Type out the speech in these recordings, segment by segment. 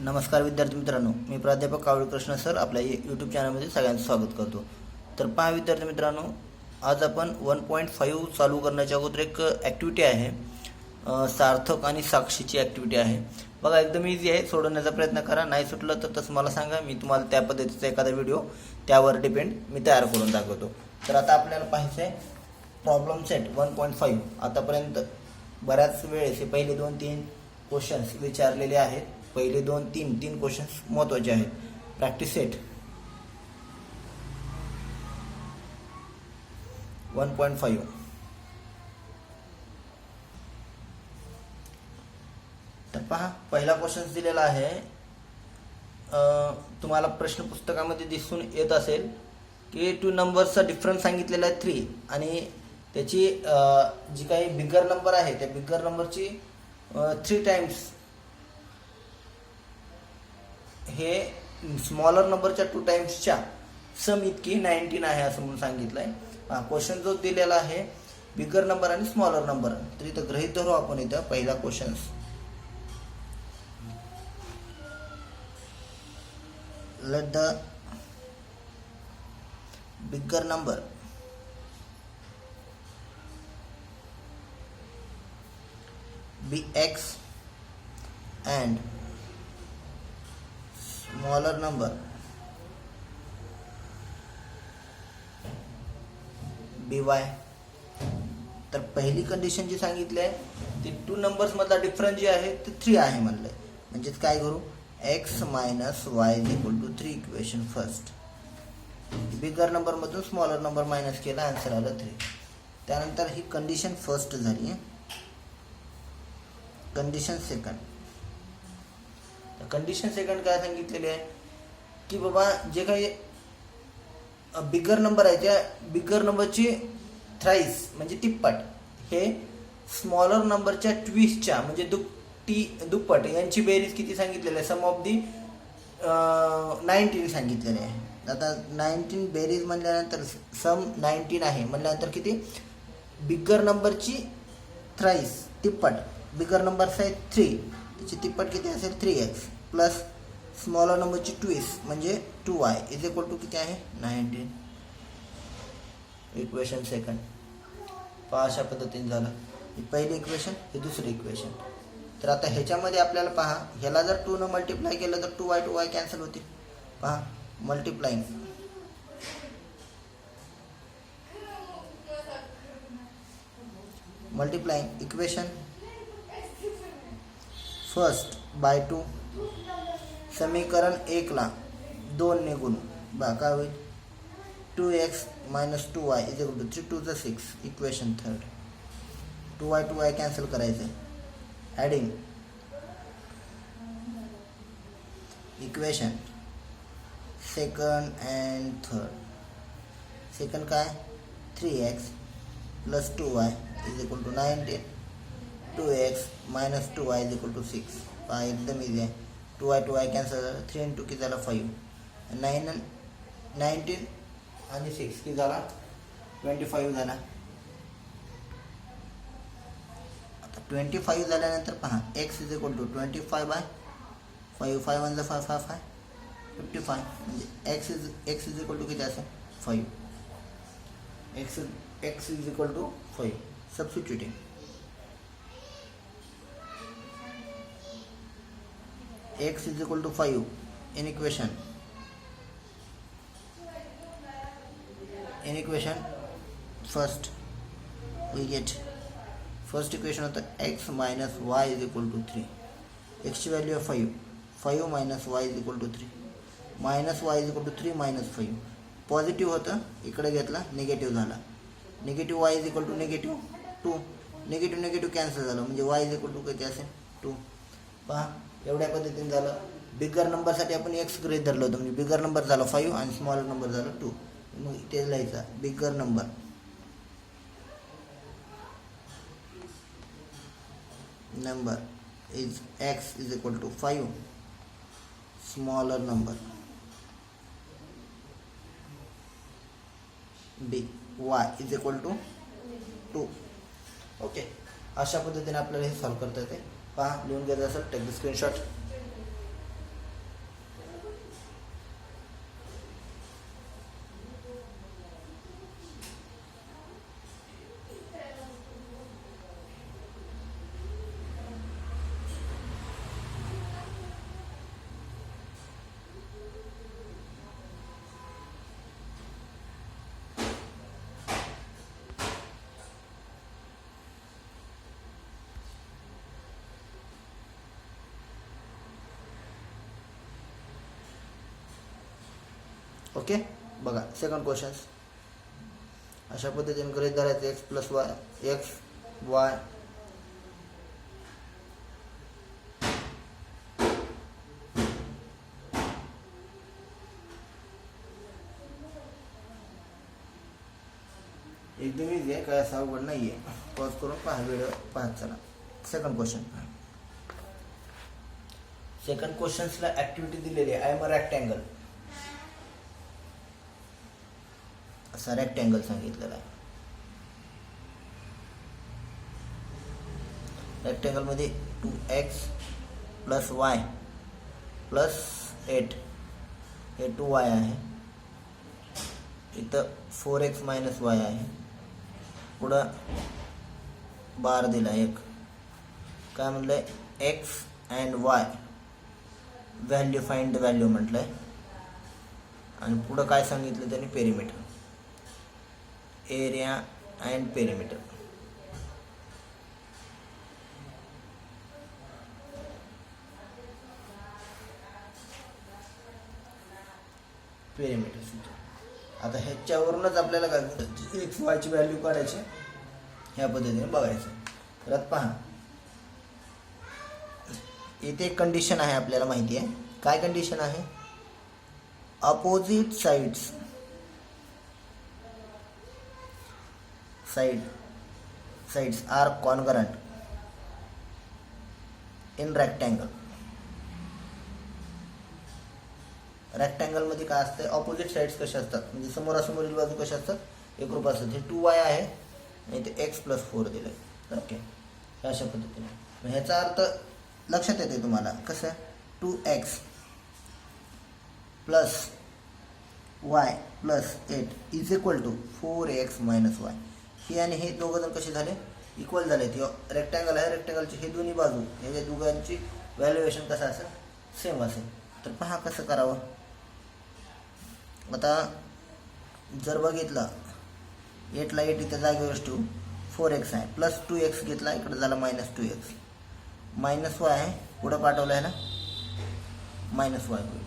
नमस्कार विद्यार्थी मित्रांनो, मी प्राध्यापक कावळे कृष्ण सर आपल्या यूट्यूब चॅनलमध्ये सगळ्यांचं स्वागत करतो. तर पहा विद्यार्थी मित्रांनो, आज आपण 1.5 चालू करण्याच्या अगोदर एक ॲक्टिव्हिटी आहे, सार्थक आणि साक्षीची ॲक्टिव्हिटी आहे. बघा, एकदम इझी आहे, सोडवण्याचा प्रयत्न करा. नाही सुटलं तर तसं मला सांगा, मी तुम्हाला त्या पद्धतीचा एखादा व्हिडिओ त्यावर डिपेंड मी तयार करून दाखवतो. तर आता आपल्याला पाहायचं आहे प्रॉब्लेम सेट 1.5. आतापर्यंत बऱ्याच वेळेस हे पहिले 2-3 क्वेश्चन्स विचारलेले आहेत. पहिले 2-3 क्वेश्चन्स महत्त्वाचे आहेत. Practice set 1.5. तर पहा, पहिला क्वेश्चन दिलेला आहे. तुम्हाला प्रश्न पुस्तकामध्ये दिसून येत असेल की 2 नंबर्सचा डिफरन्स सांगितलेला आहे 3, आणि त्याची जी काही बिगर नंबर आहे त्या बिगर नंबरची 3 टाइम्स हे स्मॉलर नंबरच्या 2 टाइम्सच्या सम इतकी 19 आहे असं म्हणून सांगितलं आहे. क्वेश्चन जो दिलेला आहे बिगर नंबर आणि स्मॉलर नंबर, तर इथं गृहीत धरू आपण. इथं पहिला question, let the bigger number be x and smaller number by y. तर पहिली कंडिशन जी सांगितली आहे ती 2 नंबर्स मधला डिफरन्स जे आहे ते 3 आहे म्हणलंय. म्हणजेच काय करू, x minus y is equal to 3. Equation first. Bigger number मधून स्मॉलर नंबर मायनस केला, आन्सर आलं 3. त्यानंतर ही कंडिशन फर्स्ट झाली. Condition second. कंडिशन सेकंड काय सांगितलेली आहे की बाबा जे काही बिगर नंबर आहे त्या बिगर नंबरची थ्राईस म्हणजे तिप्पट हे स्मॉलर नंबरच्या ट्विस्टच्या म्हणजे दुप्पट यांची बेरीज किती सांगितलेली आहे, सम ऑफ दी 19 सांगितलेले आहे. आता 19 बेरीज म्हणल्यानंतर सम 19 आहे म्हणल्यानंतर किती, बिगर नंबरची थ्राईस तिप्पट, बिगर नंबरचा आहे 3, त्याची तिप्पट किती असेल 3x प्लस स्मॉलर नंबरची ट्विस्ट म्हणजे 2y इज इक्वल टू किती आहे 19. Equation second. पहा, अशा पद्धतीने झालं. ही पहिली इक्वेशन, ही दुसरी इक्वेशन. तर आता ह्याच्यामध्ये आपल्याला पहा, ह्याला जर 2 न मल्टिप्लाय केलं तर 2y कॅन्सल होतील. पहा, मल्टिप्लाइंग इक्वेशन फर्स्ट बाय 2. समीकरण 1 ला 2 ने गुण काय होईल, 2x minus 2y is equal to 3 2 6. Equation third. 2y cancel करायचं. Adding equation second and third. Second काय 3x plus 2y is equal to 19. 2x minus 2y is equal to 6. पहा, एकदम इझी आहे. 2y कॅन्सल झालं. 3 आणि 2 किती झाला 5. 19 आणि 6 किती झाला 25 झाला. आता 25 झाल्यानंतर पहा, x is equal to 25 by 5. 5 1 5 5 5 55. म्हणजे x इज इक्वल टू किती असेल 5. x is equal to 5. Substituting x is equal to 5 in equation first we get first equation होता x minus y is equal to 3. x ची value आहे 5 minus y is equal to 3. minus y is equal to 3 minus 5. Positive होतं, इकडे घेतला negative झाला. Negative y is equal to negative 2. Negative cancel झालं म्हणजे y is equal to किती असेल 2. पहा, एवढ्या पद्धतीने झालं. बिगर नंबरसाठी आपण x गृहीत धरलं होतं, म्हणजे बिगर नंबर झाला 5 आणि स्मॉलर नंबर झाला 2. मग इथे लिहायचा bigger number is x is equal to 5, smaller number y is equal to 2. Okay, अशा पद्धतीने आपल्याला हे सॉल्व करता येते. पहा, लिहून घ्यायचं असेल टेक द स्क्रीनशॉट. ओके, बघा सेकंड क्वेश्चन. अशा पद्धतीने गृहीत धरायचं x plus y, x Y एकदम इझी आहे, काय असं अवघड नाही आहे. पॉज करून पहा, व्हिडिओ पाहत चला. Second question. सेकंड क्वेश्चन्सला ॲक्टिव्हिटी दिलेली आहे. I am a rectangle. असा रेक्टँगल सांगितलेला आहे. रेक्टँगलमध्ये 2x प्लस वाय प्लस 8 हे 2y आहे. इथं 4x मायनस वाय आहे. पुढं बार दिला एक. काय म्हटलंय, x and Y value, find the value म्हटलंय. आणि पुढं काय सांगितलं त्यांनी, perimeter, area and perimeter. Perimeter. आता ह्याच्यावरूनच आपल्याला काय एक्स वायची व्हॅल्यू काढायची, ह्या पद्धतीने बघायचं. तर पहा, इथे एक कंडिशन आहे, आपल्याला माहिती आहे. काय कंडिशन आहे, opposite sides are congruent in rectangle. रेक्टँगलमध्ये काय असतं, ऑपोजिट साईड्स कशा असतात, म्हणजे समोरासमोरील बाजू कशा असतात, एकरूप असतात. हे 2y आहे आणि ते x प्लस 4 दिलं आहे. ओके, अशा पद्धतीने. ह्याचा अर्थ लक्षात येते तुम्हाला कसं, 2x plus y plus 8 is equal to 4x minus y. हे आणि हे दोघं जण कसे झाले, इक्वल झाले. ते रेक्टँगल आहे, रेक्टँगलची हे दोन्ही बाजू, हे दोघांची व्हॅल्युएशन कसं असेल, सेम असेल. तर पहा कसं करावं. आता जर बघितलं, 8ला 8 इथं जागेवर ठेवू, 4x आहे प्लस 2x घेतला, इकडे झाला मायनस 2x, मायनस वाय आहे, पुढं पाठवलं आहे ना, मायनस वाय होईल.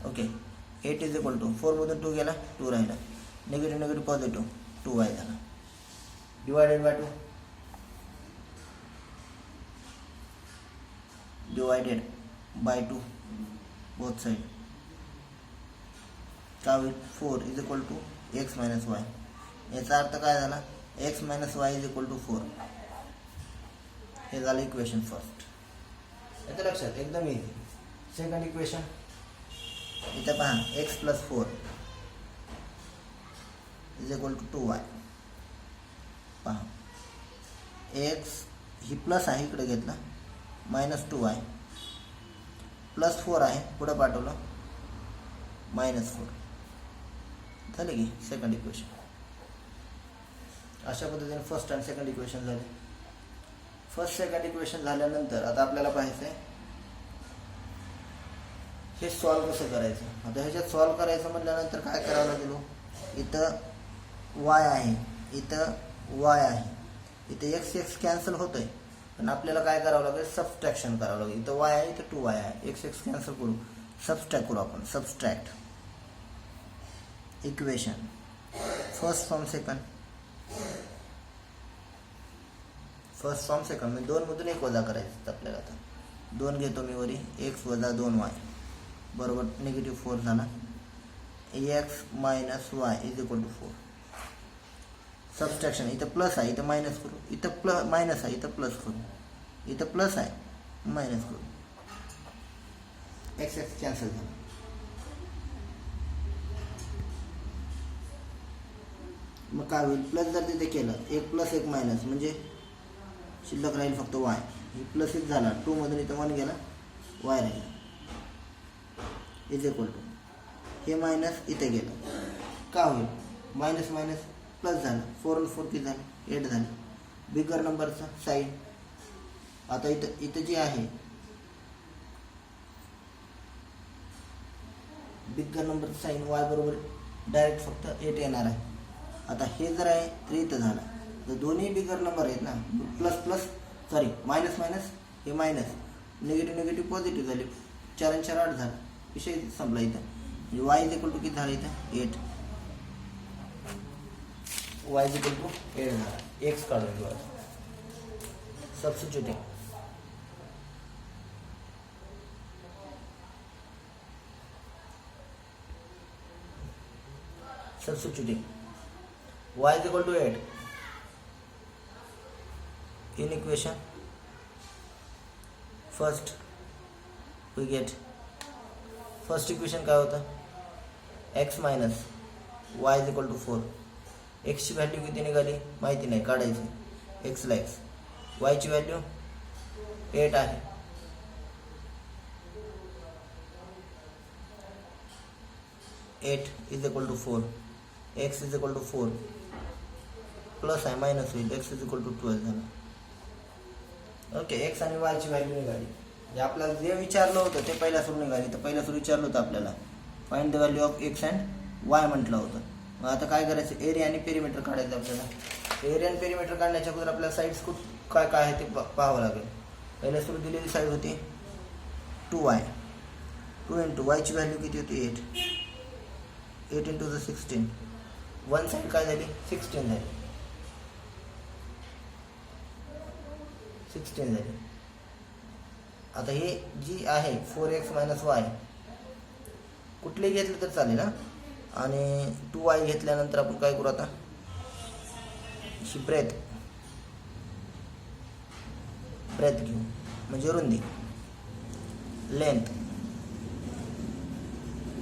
ओके, 8 इज इक्वल टू 4मधून 2 गेला, 2 राहिला, निगेटिव्ह निगेटिव्ह पॉझिटिव्ह, 2y झाला, divided by 2, divided by 2 both side. काय होईल, 4 is equal to x minus y. याचा अर्थ काय झाला, x minus y is equal to 4. हे झालं इक्वेशन फर्स्ट. याचं लक्षात एकदम इझी. सेकंड इक्वेशन, इथं पहा, x plus 4 is equal to 2y. पहा, एक्स ही प्लस आहे, इकडे घेतला, मायनस 2y प्लस 4 आहे, पुढं पाठवलं, मायनस 4 झाले की सेकंड इक्वेशन. अशा पद्धतीने फर्स्ट आणि सेकंड इक्वेशन झाले. फर्स्ट सेकंड इक्वेशन झाल्यानंतर आता आपल्याला पाहायचं आहे हे सॉल्व कसं करायचं. आता ह्याच्यात सॉल्व करायचं म्हटल्यानंतर काय करावं लागेल, इथं वाय आहे, इथं वाय आहे, इथं एक्स कॅन्सल होतं आहे, पण आपल्याला काय करावं लागेल, सबस्ट्रॅक्शन करावं लागेल. इथं वाय आहे, इथं 2y आहे, एक्स कॅन्सल करू, सबस्ट्रॅक्ट करू आपण. Subtract equation first from second, first from second म्हणजे 2 मधून 1 वजा करायचं आपल्याला. आता 2 घेतो मी वरी, एक्स वजा 2y बरोबर निगेटिव्ह 4 झाला. X minus y is equal to 4. Subtraction, इथं प्लस आहे, इथं मायनस करू, इथं मायनस आहे, इथं प्लस करू, इथं प्लस आहे, मायनस करू, एक्स कॅन्सल झाला. मग काय होईल, प्लस जर तिथे केलं, 1 प्लस 1 मायनस म्हणजे शिल्लक राहील फक्त वाय. ही प्लस 1 झाला, 2 मधून इथं 1 गेला, वाय राहिला, इज इक्वल टू हे मायनस इथे गेलं. का होईल, मायनस मायनस प्लस झालं, 4 आणि 4 किती झालं, 8 झालं. बिगर नंबरचा साईन, आता इथं जी आहे बिगर नंबरचं साईन वाय बरोबर डायरेक्ट फक्त 8 येणार आहे. आता हे जर आहे तर इथं झालं, तर दोन्ही बिगर नंबर आहेत ना, plus plus sorry minus minus, हे मायनस, निगेटिव्ह निगेटिव्ह पॉझिटिव्ह झाले, 4 आणि 4 8 झाला, विषय संपला. इथं म्हणजे वाय इज इक्वल टू किती झालं इथं 8, वाय इज इक्वल टू 8 झाला. एक्स काढून घेऊ आता. Substituting y is equal to 8 in equation first we get first equation काय होतं x minus y is equal to 4. x ची व्हॅल्यू किती निघाली माहिती नाही, काढायची. x ला x, y ची व्हॅल्यू 8 आहे. Eight is equal to 4, x is equal to 4, plus आहे मायनस होईल, एक्स इज इक्वल टू 12 झालं. ओके, एक्स आणि वायची व्हॅल्यू निघाली. जे आपल्याला जे विचारलं होतं ते पहिल्या सुरू निघाली. तर पहिल्या सुरू विचारलं होतं आपल्याला find the value of x and Y म्हटलं होतं. मग आता काय करायचं, एरिया आणि पेरिमीटर काढायचं आपल्याला. एरिया आणि पेरिमीटर काढण्याच्या अगोदर आपल्याला साईड्स काय काय आहे ते पाहावं लागेल. पहिल्या सुरू दिलेली साईड होती 2y, 2 इंटू वायची व्हॅल्यू किती होती 8 इंटू द 16, वन साईड काय झाली 16 झाली, 16 झाली. आता हे जी आहे 4x मायनस वाय कुठलेही घेतलं तर चालेल ना. आणि 2y घेतल्यानंतर आपण काय करू आता, ब्रेथ घेऊ म्हणजे रुंदी, लेंथ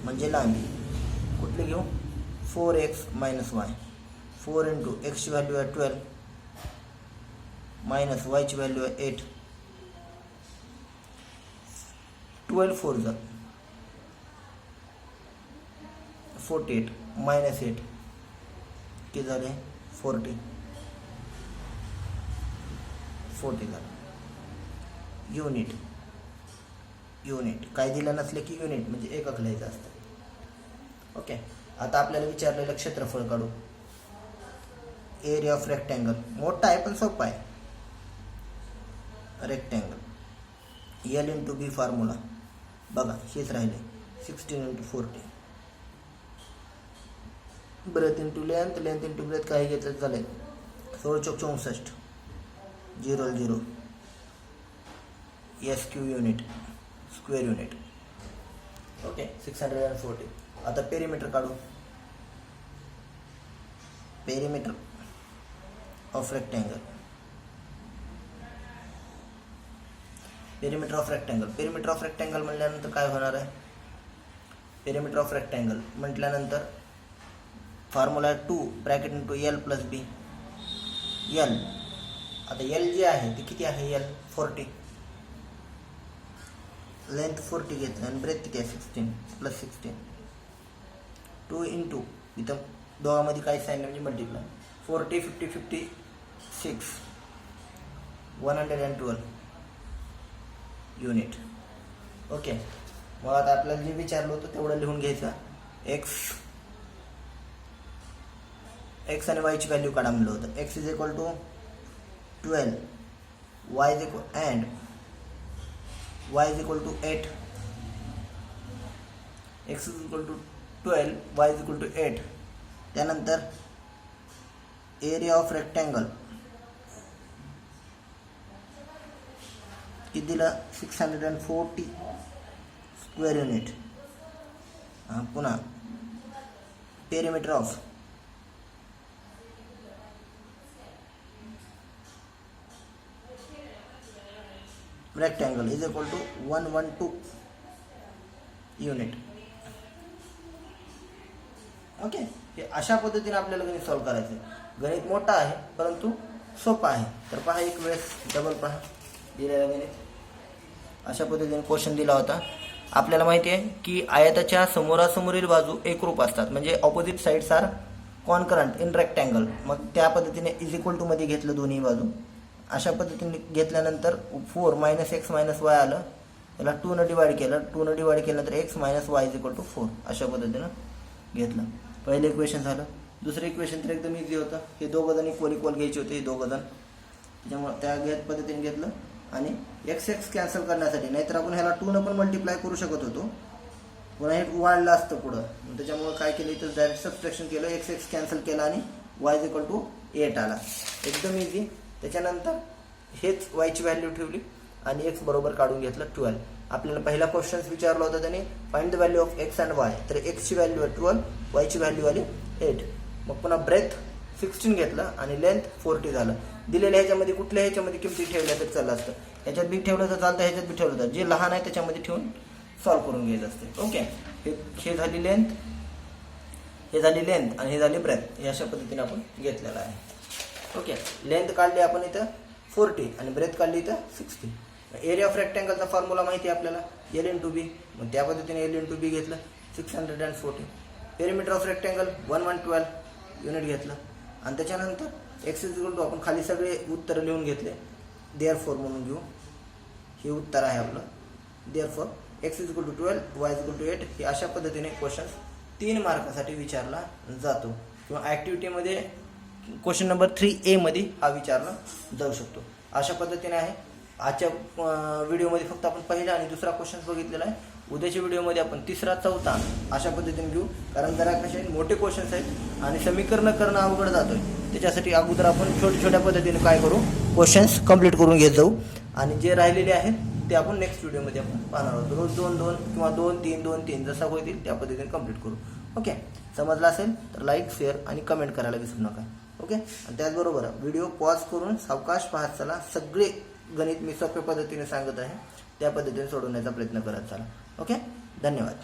म्हणजे लांबी. कुठली घेऊ 4x मायनस वाय, 4 इंटू एक्सची व्हॅल्यू आहे 12 मायनस वायची व्हॅल्यू आहे 8, 12 4 जा 48 मायनस 8 किती झाले 40 झालं. युनिट काय दिलं नसले की युनिट म्हणजे एकक लिहायचं असतं. ओके, आता आपल्याला विचारलेलं क्षेत्रफळ काढू. एरिया ऑफ रेक्टँगल मोठा आहे पण सोपा आहे. Rectangle L into B formula बघा हेच राहिले 16 into 40. Breadth into length, length into breadth काही घेतलं झाले 16 चौक 64, 0 0 SQ unit square unit. Okay 640. आता पेरिमीटर काढू. Perimeter of rectangle, perimeter of rectangle म्हटल्यानंतर काय होणार आहे, पेरिमीटर ऑफ रेक्टँगल म्हटल्यानंतर formula 2 bracket into L plus B. L आता एल जी आहे ती किती आहे, एल 40, लेंथ 40 घेतलं आणि ब्रेथ किती आहे 16 प्लस 16, 2 इंटू इथं दोघांमध्ये काय साईन म्हणजे मल्टिप्लाय 40 50 56 112 युनिट. ओके, मग आता आपल्याला जे विचारलं होतं तेवढं लिहून घ्यायचं. एक्स आणि वायची व्हॅल्यू काढा म्हणलं होतं. X is equal to 12, y is equal and y is equal to 8, x is equal to 12, y is equal to 8. त्यानंतर एरिया ऑफ रेक्टँगल किती दिलं 640 स्क्वेअर युनिट. पुन्हा perimeter of rectangle is equal to 112 unit. Okay, हे अशा पद्धतीने आपल्याला गणित solve करायचं आहे. गणित मोठा आहे परंतु सोपा आहे. तर पहा एक वेळेस डबल पहा दिलेलं गणित अशा पद्धतीने क्वेश्चन दिला होता. आपल्याला माहिती आहे की आयताच्या समोरासमोरील बाजू एकरूप असतात म्हणजे opposite sides are concurrent in rectangle. मग त्या पद्धतीने इज इक्वल टू मध्ये घेतलं दोन्ही बाजू. अशा पद्धतीने घेतल्यानंतर 4 मायनस एक्स मायनस वाय आलं, त्याला 2 न डिवाइड केलं, 2 न डिवाइड केल्यानंतर x minus y is equal to 4 अशा पद्धतीनं घेतलं. पहिलं इक्वेशन झालं. दुसरं इक्वेशन तर एकदम इझी होतं. हे दोघं जण इक्वल घ्यायचे होते, हे दोघं जण, त्याच्यामुळे त्या पद्धतीने घेतलं. आणि एक्स कॅन्सल करण्यासाठी, नाहीतर आपण ह्याला 2 न पण मल्टिप्लाय करू शकत होतो, पुन्हा हे वाढलं असतं पुढं, त्याच्यामुळे काय केलं इथं डायरेक्ट सबट्रॅक्शन केलं, एक्स एक्स कॅन्सल केला आणि वाय इक्वल टू 8 आला. एकदम इझी. त्याच्यानंतर हेच वायची व्हॅल्यू ठेवली आणि एक्स बरोबर काढून घेतलं 12. आपल्याला पहिला क्वेश्चन विचारला होता त्याने find the value of x and Y. तर एक्सची व्हॅल्यू आहे 12, वायची व्हॅल्यू आली 8. मग पुन्हा ब्रेथ 16 घेतलं आणि लेंथ 40 झालं. दिलेल्या ह्याच्यामध्ये कुठल्या ह्याच्यामध्ये किमती ठेवल्या तर चाललं असतं, ह्याच्यात बी ठेवलं तर चालतं, ह्याच्यात बी ठेवलं तर जे लहान आहे त्याच्यामध्ये ठेवून सॉल्व्ह करून घ्यायचं असते. ओके. हे झाली लेंथ, हे झाली लेंथ आणि हे झाली ब्रेथ. हे अशा पद्धतीने आपण घेतलेलं आहे. ओके. लेंथ काढली आपण इथं 40 आणि ब्रेथ काढली इथं 60. एरिया ऑफ रेक्टँगलचा फॉर्म्युला माहिती आहे आपल्याला, एल इंटू बी. मग त्या पद्धतीने एल इंटू बी घेतलं 640. पेरिमीटर ऑफ रेक्टँगल 1112 युनिट घेतलं आणि त्याच्यानंतर एक्स इज इक्वल टू आपण खाली सगळे उत्तर लिहून घेतले. देअरफॉर म्हणून घेऊ, हे उत्तर आहे आपलं. Therefore x is equal to 12, y is equal to 8. हे अशा पद्धतीने क्वेश्चन 3 मार्कासाठी विचारला जातो किंवा ॲक्टिव्हिटीमध्ये क्वेश्चन नंबर 3A मध्ये हा विचारला जाऊ शकतो. अशा पद्धतीने आहे. आजच्या व्हिडिओमध्ये फक्त आपण पहिला आणि दुसरा क्वेश्चन बघितलेला आहे. उद्याच्या व्हिडिओमध्ये आपण तिसरा, चौथा अशा पद्धतीने घेऊ, कारण जरा कसे मोठे क्वेश्चन्स आहेत आणि समीकरण करणं अवघड जातोय. त्याच्यासाठी अगोदर आपण छोट्या छोट्या पद्धतीने काय करू, क्वेश्चन्स कंप्लीट करून घेत जाऊ आणि जे राहिलेले आहेत ते आपण नेक्स्ट व्हिडिओमध्ये आपण पाहणार आहोत. रोज 2-2 किंवा 2-3 2-3 जसा होईल त्या पद्धतीने कंप्लीट करू. ओके. समजलं असेल तर लाईक, शेअर आणि कमेंट करायला विसरू नका. ओके. आणि त्याचबरोबर व्हिडिओ पॉज करून सावकाश पाहत चला. सगळे गणित मी सोप्या पद्धतीने सांगत आहे, त्या पद्धतीने सोडवण्याचा प्रयत्न करत चला. ओके. धन्यवाद.